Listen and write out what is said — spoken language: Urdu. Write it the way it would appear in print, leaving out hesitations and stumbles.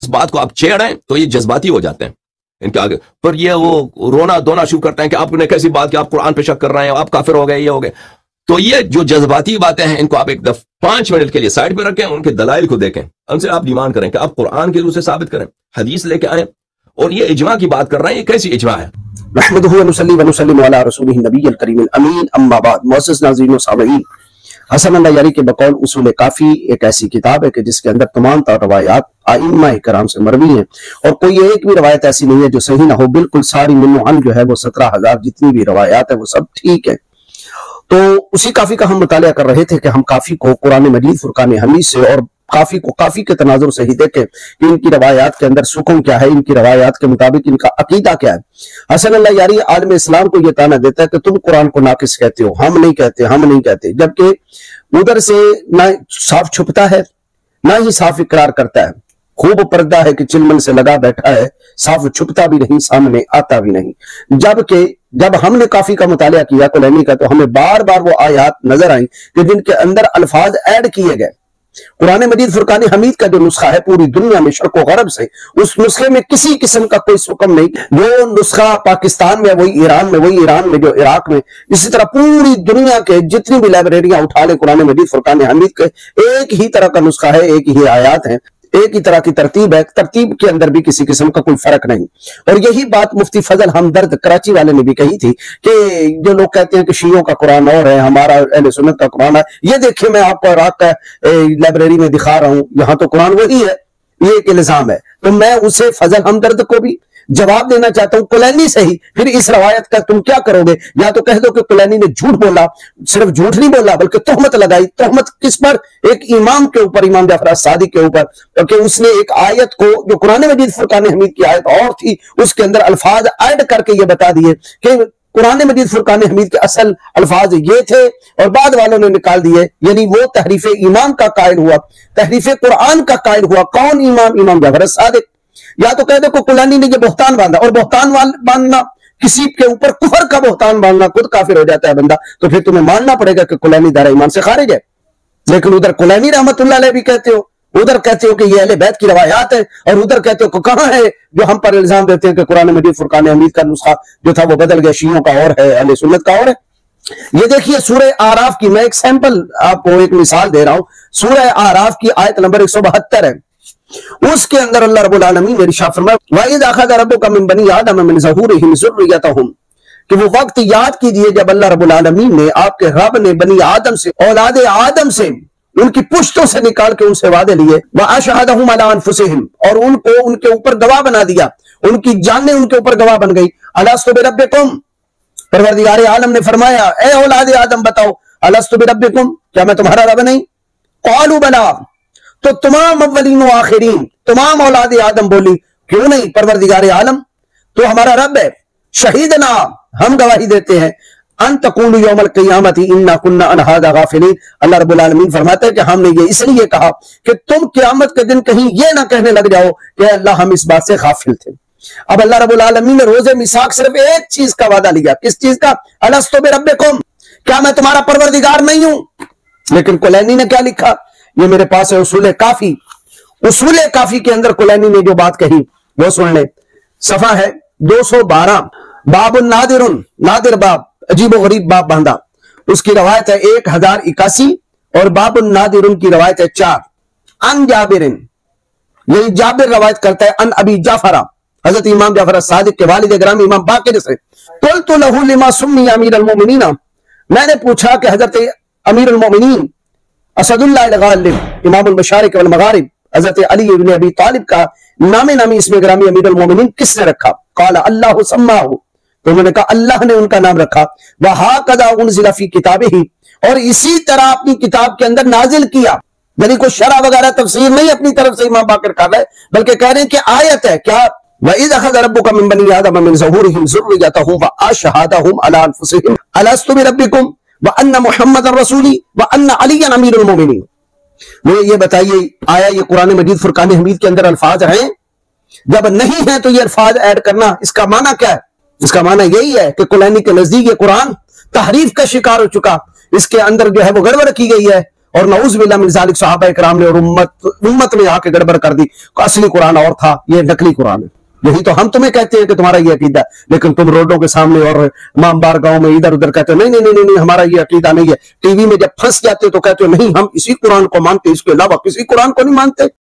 بات کو آپ چھیڑیں تو یہ جذباتی ہو جاتے ہیں ان کے آگے، پر یہ وہ رونا دھونا شروع کرتے ہیں کہ آپ نے کیسی بات کہ آپ قرآن پہ شک کر رہے ہیں، آپ کافر ہو گئے، یہ ہو گئے. تو یہ جو جذباتی باتیں ہیں ان کو آپ ایک دفعہ 5 منٹ کے لیے سائڈ پہ رکھیں، ان کے دلائل کو دیکھیں، ان سے آپ ڈیمانڈ کریں کہ آپ قرآن کے روح سے ثابت کریں، حدیث لے کے آئیں. اور یہ اجماع کی بات کر رہے ہیں، یہ کیسی اجماع ہے؟ نحمدہ و نصلی و نسلم علی رسولہ النبی الکریم الامین، اما بعد. معزز ناظرین و سامعین، حسن اللہ یاری کے بقول اصول کافی ایک ایسی کتاب ہے کہ جس کے اندر تمام تر روایات ائمہ کرام سے مروی ہیں، اور کوئی ایک بھی روایت ایسی نہیں ہے جو صحیح نہ ہو. بالکل ساری منعن جو ہے وہ 17,000 جتنی بھی روایات ہیں وہ سب ٹھیک ہے. تو اسی کافی کا ہم مطالعہ کر رہے تھے کہ ہم کافی کو قرآن مجید فرقان حمید سے اور کافی کو کافی کے تناظر سے ہی دیکھیں کہ ان کی روایات کے اندر سکون کیا ہے، ان کی روایات کے مطابق ان کا عقیدہ کیا ہے. حسن اللہ یاری عالم اسلام کو یہ تانا دیتا ہے کہ تم قرآن کو ناقص کہتے ہو، ہم نہیں کہتے، جبکہ ادھر سے نہ صاف چھپتا ہے نہ ہی صاف اقرار کرتا ہے. خوب پردہ ہے کہ چلمن سے لگا بیٹھا ہے، صاف چھپتا بھی نہیں، سامنے آتا بھی نہیں. جبکہ جب ہم نے کافی کا مطالعہ کیا کلینی کا تو ہمیں بار بار وہ آیات نظر آئیں کہ جن کے اندر الفاظ ایڈ کیے گئے. قرآن مجید فرقان حمید کا جو نسخہ ہے پوری دنیا میں شرق و غرب سے، اس نسخے میں کسی قسم کا کوئی حکم نہیں. جو نسخہ پاکستان میں وہی ایران میں جو عراق میں، اسی طرح پوری دنیا کے جتنی بھی لائبریریاں اٹھا لیں قرآن مجید فرقان حمید کے ایک ہی طرح کا نسخہ ہے، ایک ہی آیات ہیں، ایک ہی طرح کی ترتیب ہے، ترتیب کے اندر بھی کسی قسم کا کوئی فرق نہیں. اور یہی بات مفتی فضل ہمدرد کراچی والے نے بھی کہی تھی کہ جو لوگ کہتے ہیں کہ شیعوں کا قرآن اور ہے، ہمارا اہل سنت کا قرآن ہے، یہ دیکھیں میں آپ کو عراق کا لائبریری میں دکھا رہا ہوں، یہاں تو قرآن وہی ہے. یہ ایک الزام ہے. تو میں اسے فضل ہمدرد کو بھی جواب دینا چاہتا ہوں کلینی سے ہی. پھر اس روایت کا تم کیا کرو گے؟ یا تو کہہ دو کہ کلینی نے جھوٹ بولا، صرف جھوٹ نہیں بولا بلکہ تہمت لگائی. تہمت کس پر؟ ایک امام کے اوپر، امام جعفر صادق کے اوپر، کیونکہ اس نے ایک آیت کو جو قرآن مجید فرقان حمید کی آیت اور تھی اس کے اندر الفاظ ایڈ کر کے یہ بتا دیے کہ قرآن مجید فرقان حمید کے اصل الفاظ یہ تھے اور بعد والوں نے نکال دیے. یعنی وہ تحریف ایمان کا قائل ہوا، تحریف قرآن کا قائل ہوا. کون امام؟ امام جعفر صادق. یا تو کہہ دو کہ کلانی نے یہ بہتان باندھا، اور بہتان باندھنا کسی کے اوپر کفر کا بہتان باندھنا خود کافر ہو جاتا ہے بندہ. تو پھر تمہیں ماننا پڑے گا کہ کلانی دار ایمان سے خارج ہے. لیکن ادھر کلانی رحمت اللہ علیہ بھی کہتے ہو، ادھر کہتے ہو کہ یہ اہل بیت کی روایات ہے، اور ادھر کہتے ہو کہ کہاں ہے جو ہم پر الزام دیتے ہیں کہ قرآن مجید فرقان حمید کا نسخہ جو تھا وہ بدل گیا، شیعوں کا اور ہے، اہل سنت کا اور ہے. یہ دیکھیے سورہ اعراف کی میں ایک سیمپل آپ کو ایک مثال دے رہا ہوں. سورہ اعراف کی آیت نمبر 172 ہے. اس کے اندر اللہ رب العالمین نے ارشاد فرمایا وَإِذْ أَخَذَ رَبُّكَ مِن بَنِي آدَمَ مِن ظُهُورِهِمْ ذُرِّيَّتَهُمْ، کہ وہ وقت یاد کیجئے جب اللہ رب العالمین نے، آپ کے رب نے بنی آدم سے، اولاد آدم سے، ان کی پشتوں سے نکال کے ان سے وعدے لیے، وَأَشْهَدَهُمْ عَلَىٰ أَنفُسِهِمْ، اور ان کو ان کے اوپر گواہ بنا دیا، ان کی جانیں ان کے اوپر گواہ بن گئی. أَلَسْتُ بِرَبِّكُمْ، پروردگار عالم نے فرمایا اے اولاد آدم بتاؤ، أَلَسْتُ بِرَبِّكُمْ، کیا میں تمہارا رب نہیں؟ قَالُوا بَلَىٰ، تو تمام اولین و آخرین، تمام اولاد آدم بولی کیوں نہیں پروردگار عالم تو ہمارا رب ہے. شہیدنا، ہم گواہی دیتے ہیں، ان تقولوا یوم القیامت انا کنا عن ھذا غافلین. اللہ رب العالمین فرماتا ہے کہ ہم نے یہ اس لیے کہا کہ تم قیامت کے دن کہیں یہ نہ کہنے لگ جاؤ کہ اللہ ہم اس بات سے غافل تھے. اب اللہ رب العالمین نے روز میثاق صرف ایک چیز کا وعدہ لیا. کس چیز کا؟ الستو بربکم، کیا میں تمہارا پروردگار نہیں ہوں؟ لیکن کلینی نے کیا لکھا؟ یہ میرے پاس ہے اصول کافی. اصول کافی کے اندر کلینی نے جو بات کہی وہ سن لیں. صفحہ ہے 212، باب النادر، نادر باب، عجیب و غریب باب باندھا. اس کی روایت ہے 1081، اور باب النادر کی روایت ہے 4. ان جابر، یہی جابر روایت کرتا ہے ان ابی جعفر، حضرت امام جعفر صادق کے والد گرامی امام باقر سے. قلت له لما سمی امیر المومنین، میں نے پوچھا کہ حضرت امیر المومنین اسد اللہ الغالب امام المشارق والمغارب حضرت علی بن ابی طالب کا نامی اسم گرامی امیر المومنین کس نے رکھا؟ قال اللہ سماہ، تو انہوں نے کہا اللہ نے ان کا نام رکھا. وَهَكَذَا أُنزِلَ فِي كِتَابِهِ، اور اسی طرح اپنی کتاب کے اندر نازل کیا. یعنی کوئی شرح وغیرہ تفسیر نہیں اپنی طرف سے امام باقر کر رہے بلکہ کہہ رہے ہیں کہ آیت ہے. کیا؟ وَإِذْ أَخَذَ رَبُّكَ مِن بَنِي آدَمَ مِن ظُهُورِهِمْ ذُرِّيَّتَهُمْ وَأَشْهَدَهُمْ عَلَىٰ أَنفُسِهِمْ أَلَسْتُ بِرَبِّكُمْ وَأَنَّ مُحَمَّدًا رَّسُولِي وَأَنَّ عَلِيًّا أَمِيرُ الْمُؤْمِنِينَ. مجھے یہ بتائیے آیا یہ قرآن مجید فرقان حمید کے اندر الفاظ ہیں؟ جب نہیں ہیں تو یہ الفاظ ایڈ کرنا اس کا معنی کیا ہے؟ اس کا معنی یہی ہے کہ کلینی کے نزدیک یہ قرآن تحریف کا شکار ہو چکا، اس کے اندر جو ہے وہ گڑبڑ کی گئی ہے اور نعوذ باللہ من ذالک صحابہ کرام نے اور امت نے آ کے گڑبڑ کر دی، اصلی قرآن اور تھا، یہ نقلی قرآن ہے۔ یہی تو ہم تمہیں کہتے ہیں کہ تمہارا یہ عقیدہ ہے، لیکن تم روڈوں کے سامنے اور امام بار گاؤں میں ادھر ادھر کہتے ہو نہیں نہیں نہیں نہیں ہمارا یہ عقیدہ نہیں ہے، ٹی وی میں جب پھنس جاتے تو کہتے ہو نہیں ہم اسی قرآن کو مانتے، اس کے علاوہ کسی قرآن کو نہیں مانتے۔